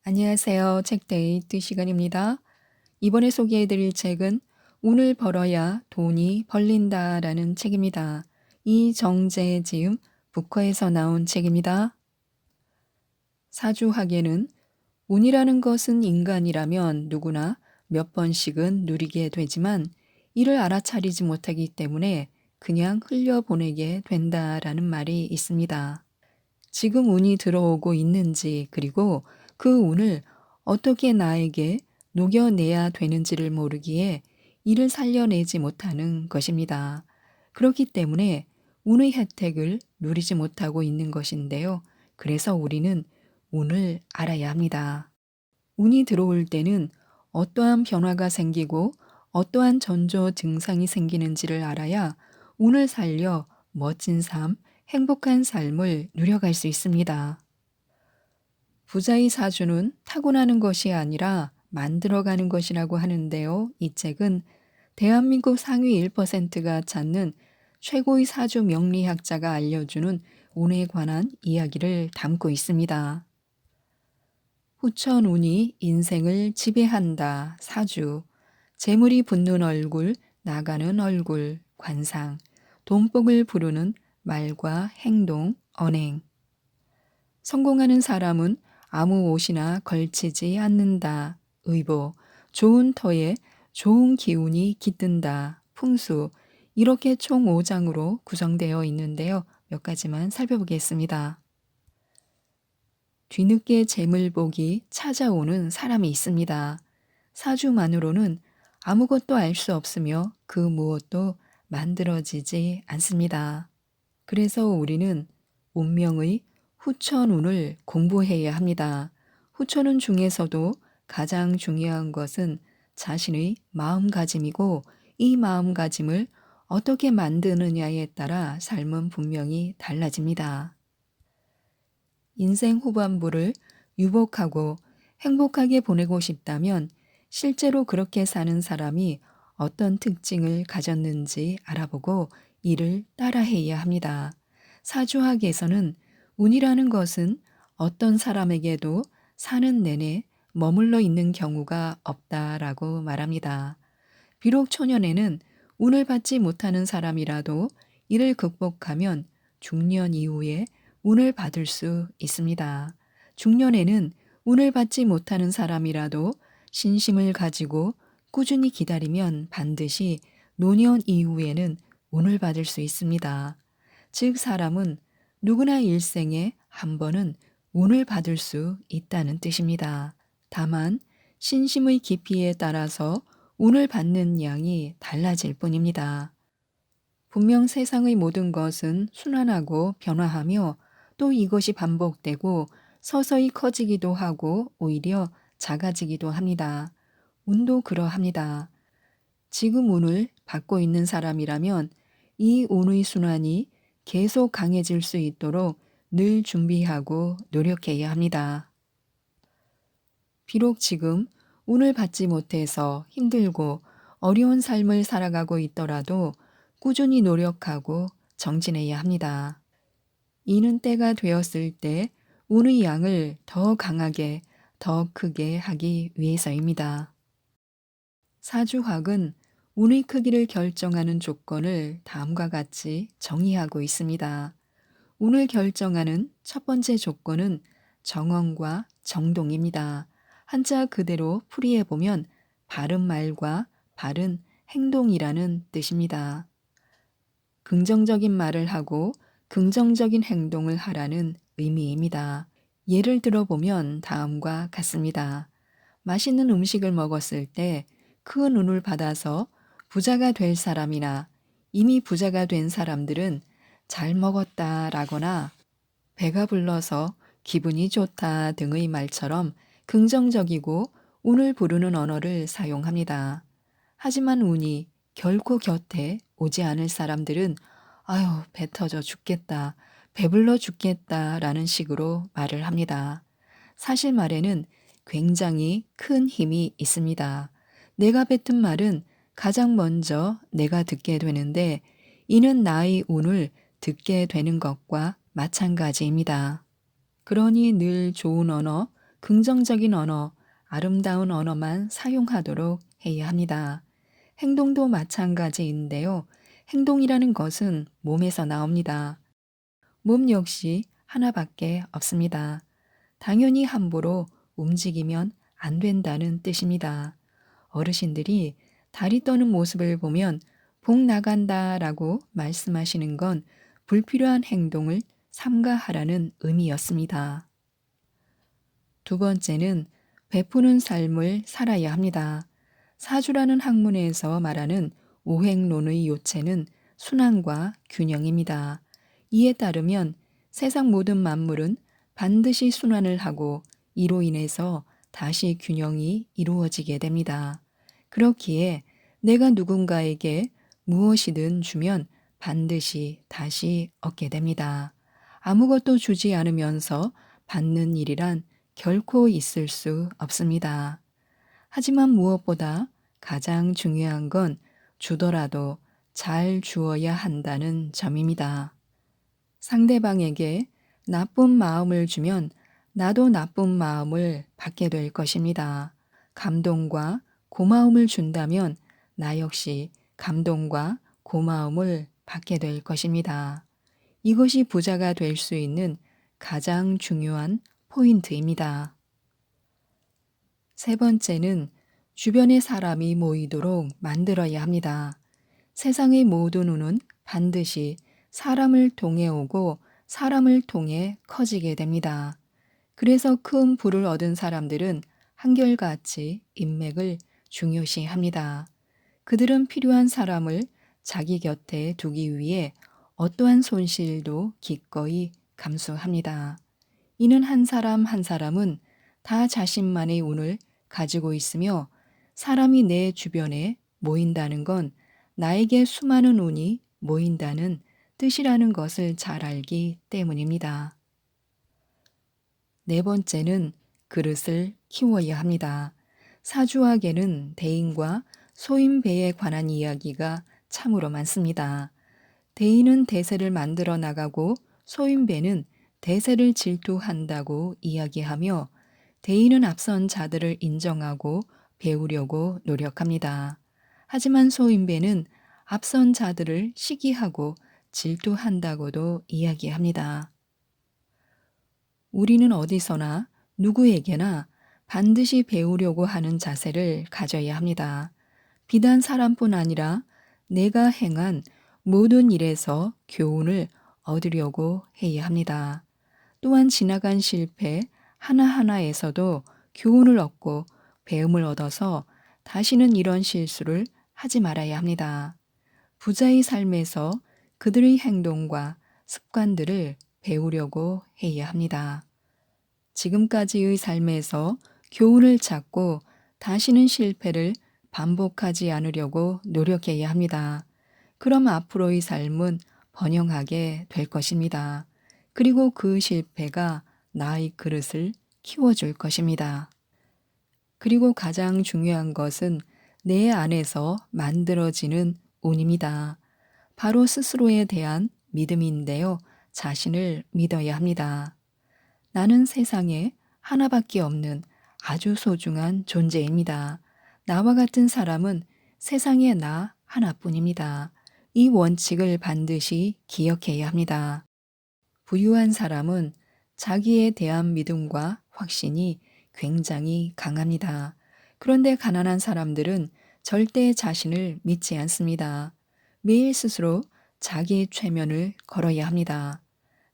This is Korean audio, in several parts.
안녕하세요. 책데이트 시간입니다. 이번에 소개해드릴 책은 운을 벌어야 돈이 벌린다라는 책입니다. 이정재 지음 북커에서 나온 책입니다. 사주학에는 운이라는 것은 인간이라면 누구나 몇 번씩은 누리게 되지만 이를 알아차리지 못하기 때문에 그냥 흘려보내게 된다라는 말이 있습니다. 지금 운이 들어오고 있는지 그리고 그 운을 어떻게 나에게 녹여내야 되는지를 모르기에 이를 살려내지 못하는 것입니다. 그렇기 때문에 운의 혜택을 누리지 못하고 있는 것인데요. 그래서 우리는 운을 알아야 합니다. 운이 들어올 때는 어떠한 변화가 생기고 어떠한 전조 증상이 생기는지를 알아야 운을 살려 멋진 삶, 행복한 삶을 누려갈 수 있습니다. 부자의 사주는 타고나는 것이 아니라 만들어가는 것이라고 하는데요. 이 책은 대한민국 상위 1%가 찾는 최고의 사주 명리학자가 알려주는 운에 관한 이야기를 담고 있습니다. 후천운이 인생을 지배한다. 사주. 재물이 붙는 얼굴, 나가는 얼굴, 관상. 돈복을 부르는 말과 행동, 언행. 성공하는 사람은 아무 옷이나 걸치지 않는다. 의보. 좋은 터에 좋은 기운이 깃든다. 풍수. 이렇게 총 5장으로 구성되어 있는데요. 몇 가지만 살펴보겠습니다. 뒤늦게 재물복이 찾아오는 사람이 있습니다. 사주만으로는 아무것도 알 수 없으며 그 무엇도 만들어지지 않습니다. 그래서 우리는 운명의 후천운을 공부해야 합니다. 후천운 중에서도 가장 중요한 것은 자신의 마음가짐이고 이 마음가짐을 어떻게 만드느냐에 따라 삶은 분명히 달라집니다. 인생 후반부를 유복하고 행복하게 보내고 싶다면 실제로 그렇게 사는 사람이 어떤 특징을 가졌는지 알아보고 이를 따라해야 합니다. 사주학에서는 운이라는 것은 어떤 사람에게도 사는 내내 머물러 있는 경우가 없다라고 말합니다. 비록 초년에는 운을 받지 못하는 사람이라도 이를 극복하면 중년 이후에 운을 받을 수 있습니다. 중년에는 운을 받지 못하는 사람이라도 신심을 가지고 꾸준히 기다리면 반드시 노년 이후에는 운을 받을 수 있습니다. 즉 사람은 누구나 일생에 한 번은 운을 받을 수 있다는 뜻입니다. 다만 신심의 깊이에 따라서 운을 받는 양이 달라질 뿐입니다. 분명 세상의 모든 것은 순환하고 변화하며 또 이것이 반복되고 서서히 커지기도 하고 오히려 작아지기도 합니다. 운도 그러합니다. 지금 운을 받고 있는 사람이라면 이 운의 순환이 계속 강해질 수 있도록 늘 준비하고 노력해야 합니다. 비록 지금 운을 받지 못해서 힘들고 어려운 삶을 살아가고 있더라도 꾸준히 노력하고 정진해야 합니다. 이는 때가 되었을 때 운의 양을 더 강하게, 더 크게 하기 위해서입니다. 사주학은 운의 크기를 결정하는 조건을 다음과 같이 정의하고 있습니다. 운을 결정하는 첫 번째 조건은 정언과 정동입니다. 한자 그대로 풀이해 보면 바른 말과 바른 행동이라는 뜻입니다. 긍정적인 말을 하고 긍정적인 행동을 하라는 의미입니다. 예를 들어보면 다음과 같습니다. 맛있는 음식을 먹었을 때 큰 운을 받아서 부자가 될 사람이나 이미 부자가 된 사람들은 잘 먹었다 라거나 배가 불러서 기분이 좋다 등의 말처럼 긍정적이고 운을 부르는 언어를 사용합니다. 하지만 운이 결코 곁에 오지 않을 사람들은 아유, 배 터져 죽겠다, 배불러 죽겠다 라는 식으로 말을 합니다. 사실 말에는 굉장히 큰 힘이 있습니다. 내가 뱉은 말은 가장 먼저 내가 듣게 되는데 이는 나의 운을 듣게 되는 것과 마찬가지입니다. 그러니 늘 좋은 언어, 긍정적인 언어, 아름다운 언어만 사용하도록 해야 합니다. 행동도 마찬가지인데요. 행동이라는 것은 몸에서 나옵니다. 몸 역시 하나밖에 없습니다. 당연히 함부로 움직이면 안 된다는 뜻입니다. 어르신들이 다리 떠는 모습을 보면 복 나간다 라고 말씀하시는 건 불필요한 행동을 삼가하라는 의미였습니다. 두 번째는 베푸는 삶을 살아야 합니다. 사주라는 학문에서 말하는 오행론의 요체는 순환과 균형입니다. 이에 따르면 세상 모든 만물은 반드시 순환을 하고 이로 인해서 다시 균형이 이루어지게 됩니다. 그렇기에 내가 누군가에게 무엇이든 주면 반드시 다시 얻게 됩니다. 아무것도 주지 않으면서 받는 일이란 결코 있을 수 없습니다. 하지만 무엇보다 가장 중요한 건 주더라도 잘 주어야 한다는 점입니다. 상대방에게 나쁜 마음을 주면 나도 나쁜 마음을 받게 될 것입니다. 감동과 고마움을 준다면 나 역시 감동과 고마움을 받게 될 것입니다. 이것이 부자가 될 수 있는 가장 중요한 포인트입니다. 세 번째는 주변에 사람이 모이도록 만들어야 합니다. 세상의 모든 운은 반드시 사람을 통해 오고 사람을 통해 커지게 됩니다. 그래서 큰 부를 얻은 사람들은 한결같이 인맥을 중요시합니다. 그들은 필요한 사람을 자기 곁에 두기 위해 어떠한 손실도 기꺼이 감수합니다. 이는 한 사람 한 사람은 다 자신만의 운을 가지고 있으며 사람이 내 주변에 모인다는 건 나에게 수많은 운이 모인다는 뜻이라는 것을 잘 알기 때문입니다. 네 번째는 그릇을 키워야 합니다. 사주학에는 대인과 소인배에 관한 이야기가 참으로 많습니다. 대인은 대세를 만들어 나가고 소인배는 대세를 질투한다고 이야기하며 대인은 앞선 자들을 인정하고 배우려고 노력합니다. 하지만 소인배는 앞선 자들을 시기하고 질투한다고도 이야기합니다. 우리는 어디서나 누구에게나 반드시 배우려고 하는 자세를 가져야 합니다. 비단 사람뿐 아니라 내가 행한 모든 일에서 교훈을 얻으려고 해야 합니다. 또한 지나간 실패 하나하나에서도 교훈을 얻고 배움을 얻어서 다시는 이런 실수를 하지 말아야 합니다. 부자의 삶에서 그들의 행동과 습관들을 배우려고 해야 합니다. 지금까지의 삶에서 교훈을 찾고 다시는 실패를 반복하지 않으려고 노력해야 합니다. 그럼 앞으로의 삶은 번영하게 될 것입니다. 그리고 그 실패가 나의 그릇을 키워줄 것입니다. 그리고 가장 중요한 것은 내 안에서 만들어지는 운입니다. 바로 스스로에 대한 믿음인데요. 자신을 믿어야 합니다. 나는 세상에 하나밖에 없는 아주 소중한 존재입니다. 나와 같은 사람은 세상에 나 하나뿐입니다. 이 원칙을 반드시 기억해야 합니다. 부유한 사람은 자기에 대한 믿음과 확신이 굉장히 강합니다. 그런데 가난한 사람들은 절대 자신을 믿지 않습니다. 매일 스스로 자기 최면을 걸어야 합니다.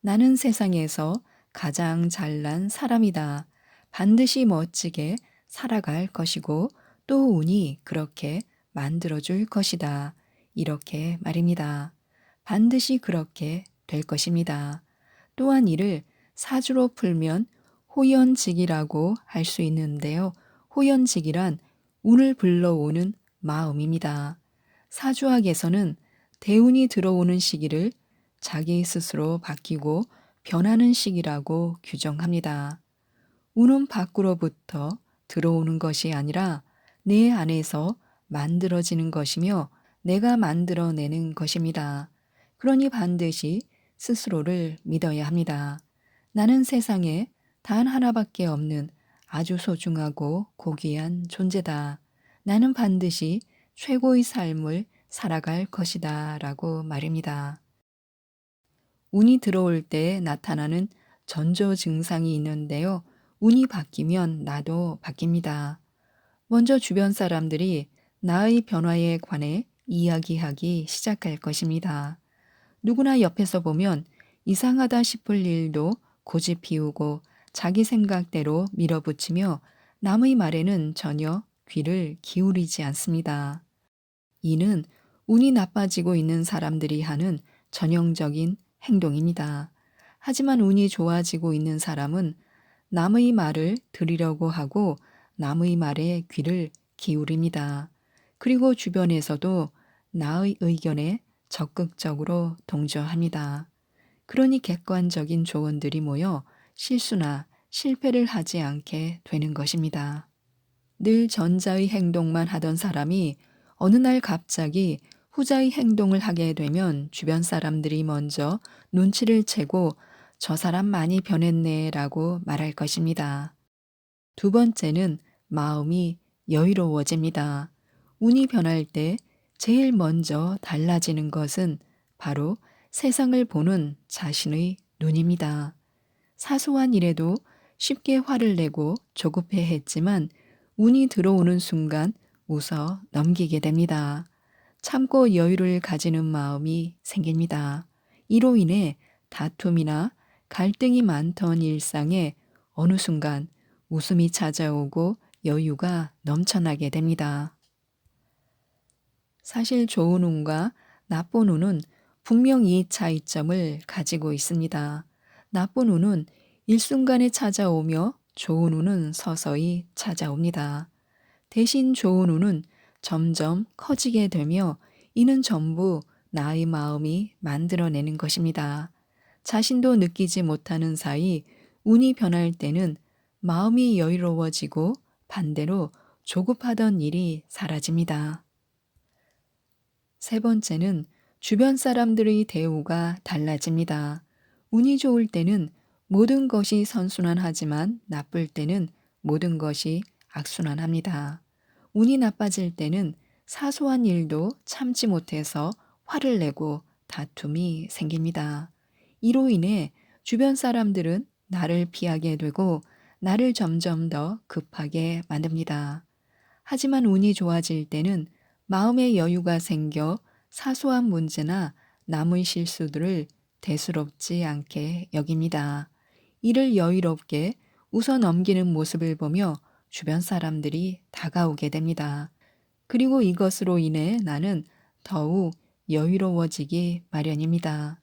나는 세상에서 가장 잘난 사람이다. 반드시 멋지게 살아갈 것이고 또 운이 그렇게 만들어줄 것이다. 이렇게 말입니다. 반드시 그렇게 될 것입니다. 또한 이를 사주로 풀면 호연직이라고 할 수 있는데요. 호연직이란 운을 불러오는 마음입니다. 사주학에서는 대운이 들어오는 시기를 자기 스스로 바뀌고 변하는 시기라고 규정합니다. 운은 밖으로부터 들어오는 것이 아니라 내 안에서 만들어지는 것이며 내가 만들어내는 것입니다. 그러니 반드시 스스로를 믿어야 합니다. 나는 세상에 단 하나밖에 없는 아주 소중하고 고귀한 존재다. 나는 반드시 최고의 삶을 살아갈 것이다. 라고 말입니다. 운이 들어올 때 나타나는 전조 증상이 있는데요. 운이 바뀌면 나도 바뀝니다. 먼저 주변 사람들이 나의 변화에 관해 이야기하기 시작할 것입니다. 누구나 옆에서 보면 이상하다 싶을 일도 고집 피우고 자기 생각대로 밀어붙이며 남의 말에는 전혀 귀를 기울이지 않습니다. 이는 운이 나빠지고 있는 사람들이 하는 전형적인 행동입니다. 하지만 운이 좋아지고 있는 사람은 남의 말을 들으려고 하고 남의 말에 귀를 기울입니다. 그리고 주변에서도 나의 의견에 적극적으로 동조합니다. 그러니 객관적인 조언들이 모여 실수나 실패를 하지 않게 되는 것입니다. 늘 전자의 행동만 하던 사람이 어느 날 갑자기 후자의 행동을 하게 되면 주변 사람들이 먼저 눈치를 채고 저 사람 많이 변했네 라고 말할 것입니다. 두 번째는 마음이 여유로워집니다. 운이 변할 때 제일 먼저 달라지는 것은 바로 세상을 보는 자신의 눈입니다. 사소한 일에도 쉽게 화를 내고 조급해 했지만 운이 들어오는 순간 웃어 넘기게 됩니다. 참고 여유를 가지는 마음이 생깁니다. 이로 인해 다툼이나 갈등이 많던 일상에 어느 순간 웃음이 찾아오고 여유가 넘쳐나게 됩니다. 사실 좋은 운과 나쁜 운은 분명히 차이점을 가지고 있습니다. 나쁜 운은 일순간에 찾아오며 좋은 운은 서서히 찾아옵니다. 대신 좋은 운은 점점 커지게 되며 이는 전부 나의 마음이 만들어내는 것입니다. 자신도 느끼지 못하는 사이 운이 변할 때는 마음이 여유로워지고 반대로 조급하던 일이 사라집니다. 세 번째는 주변 사람들의 대우가 달라집니다. 운이 좋을 때는 모든 것이 선순환하지만 나쁠 때는 모든 것이 악순환합니다. 운이 나빠질 때는 사소한 일도 참지 못해서 화를 내고 다툼이 생깁니다. 이로 인해 주변 사람들은 나를 피하게 되고 나를 점점 더 급하게 만듭니다. 하지만 운이 좋아질 때는 마음의 여유가 생겨 사소한 문제나 남의 실수들을 대수롭지 않게 여깁니다. 이를 여유롭게 웃어 넘기는 모습을 보며 주변 사람들이 다가오게 됩니다. 그리고 이것으로 인해 나는 더욱 여유로워지기 마련입니다.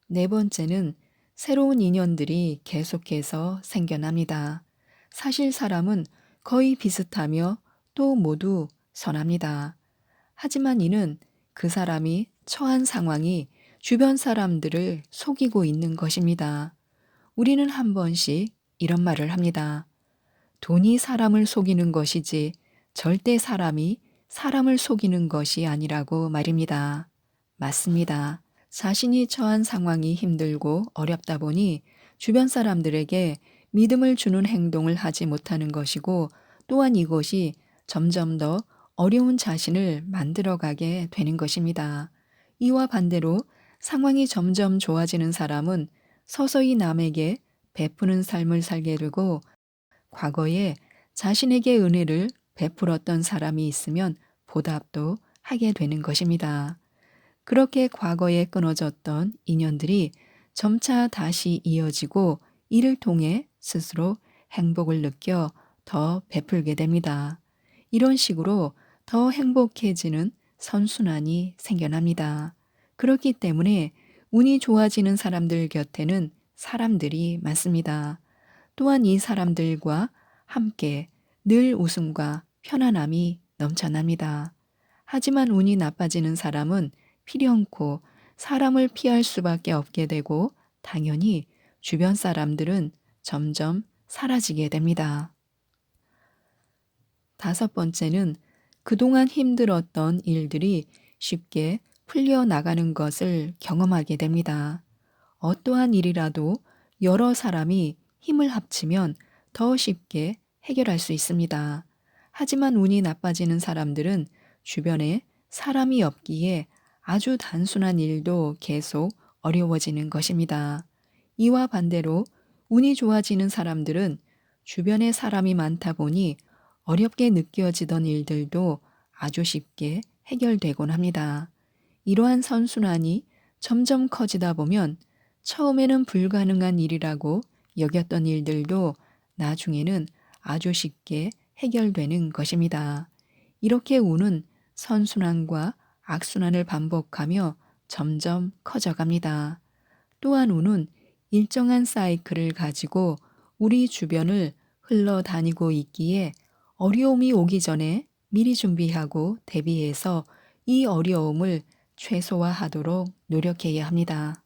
네 번째는 새로운 인연들이 계속해서 생겨납니다. 사실 사람은 거의 비슷하며 또 모두 선합니다. 하지만 이는 그 사람이 처한 상황이 주변 사람들을 속이고 있는 것입니다. 우리는 한 번씩 이런 말을 합니다. 돈이 사람을 속이는 것이지 절대 사람이 사람을 속이는 것이 아니라고 말입니다. 맞습니다. 자신이 처한 상황이 힘들고 어렵다 보니 주변 사람들에게 믿음을 주는 행동을 하지 못하는 것이고 또한 이것이 점점 더 어려운 자신을 만들어가게 되는 것입니다. 이와 반대로 상황이 점점 좋아지는 사람은 서서히 남에게 베푸는 삶을 살게 되고 과거에 자신에게 은혜를 베풀었던 사람이 있으면 보답도 하게 되는 것입니다. 그렇게 과거에 끊어졌던 인연들이 점차 다시 이어지고 이를 통해 스스로 행복을 느껴 더 베풀게 됩니다. 이런 식으로 더 행복해지는 선순환이 생겨납니다. 그렇기 때문에 운이 좋아지는 사람들 곁에는 사람들이 많습니다. 또한 이 사람들과 함께 늘 웃음과 편안함이 넘쳐납니다. 하지만 운이 나빠지는 사람은 필연코 사람을 피할 수밖에 없게 되고 당연히 주변 사람들은 점점 사라지게 됩니다. 다섯 번째는 그동안 힘들었던 일들이 쉽게 풀려나가는 것을 경험하게 됩니다. 어떠한 일이라도 여러 사람이 힘을 합치면 더 쉽게 해결할 수 있습니다. 하지만 운이 나빠지는 사람들은 주변에 사람이 없기에 아주 단순한 일도 계속 어려워지는 것입니다. 이와 반대로 운이 좋아지는 사람들은 주변에 사람이 많다 보니 어렵게 느껴지던 일들도 아주 쉽게 해결되곤 합니다. 이러한 선순환이 점점 커지다 보면 처음에는 불가능한 일이라고 여겼던 일들도 나중에는 아주 쉽게 해결되는 것입니다. 이렇게 운은 선순환과 악순환을 반복하며 점점 커져갑니다. 또한 운은 일정한 사이클을 가지고 우리 주변을 흘러다니고 있기에 어려움이 오기 전에 미리 준비하고 대비해서 이 어려움을 최소화하도록 노력해야 합니다.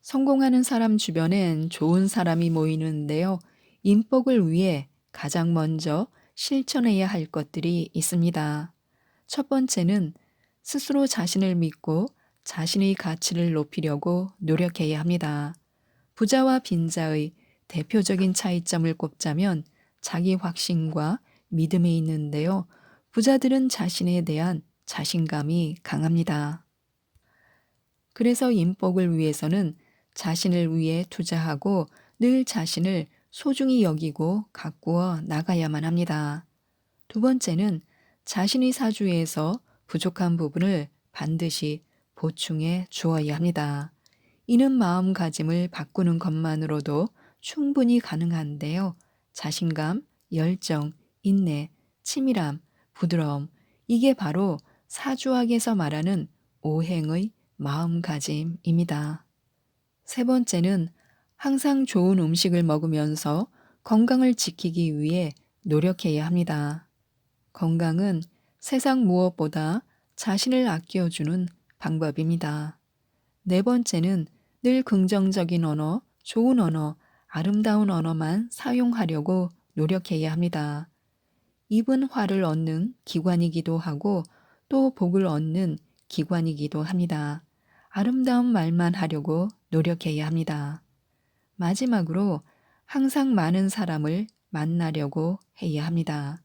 성공하는 사람 주변엔 좋은 사람이 모이는데요. 인복을 위해 가장 먼저 실천해야 할 것들이 있습니다. 첫 번째는 스스로 자신을 믿고 자신의 가치를 높이려고 노력해야 합니다. 부자와 빈자의 대표적인 차이점을 꼽자면 자기 확신과 믿음에 있는데요. 부자들은 자신에 대한 자신감이 강합니다. 그래서 인복을 위해서는 자신을 위해 투자하고 늘 자신을 소중히 여기고 가꾸어 나가야만 합니다. 두 번째는 자신의 사주에서 부족한 부분을 반드시 보충해 주어야 합니다. 이는 마음가짐을 바꾸는 것만으로도 충분히 가능한데요. 자신감, 열정, 인내, 치밀함, 부드러움, 이게 바로 사주학에서 말하는 오행의 마음가짐입니다. 세 번째는 항상 좋은 음식을 먹으면서 건강을 지키기 위해 노력해야 합니다. 건강은 세상 무엇보다 자신을 아껴주는 방법입니다. 네 번째는 늘 긍정적인 언어, 좋은 언어, 아름다운 언어만 사용하려고 노력해야 합니다. 입은 화를 얻는 기관이기도 하고 또 복을 얻는 기관이기도 합니다. 아름다운 말만 하려고 노력해야 합니다. 마지막으로 항상 많은 사람을 만나려고 해야 합니다.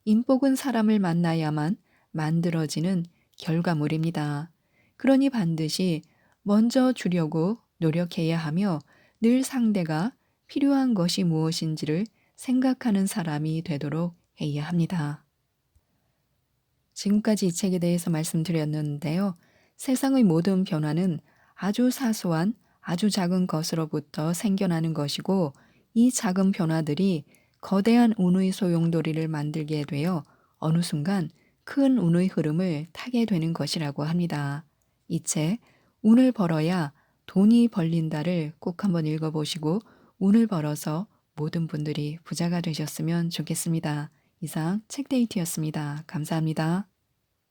인복은 사람을 만나야만 만들어지는 결과물입니다. 그러니 반드시 먼저 주려고 노력해야 하며 늘 상대가 필요한 것이 무엇인지를 생각하는 사람이 되도록 해야 합니다. 지금까지 이 책에 대해서 말씀드렸는데요. 세상의 모든 변화는 아주 사소한 아주 작은 것으로부터 생겨나는 것이고 이 작은 변화들이 거대한 운의 소용돌이를 만들게 되어 어느 순간 큰 운의 흐름을 타게 되는 것이라고 합니다. 이 책 운을 벌어야 돈이 벌린다를 꼭 한번 읽어보시고 운을 벌어서 모든 분들이 부자가 되셨으면 좋겠습니다. 이상 책데이트였습니다. 감사합니다.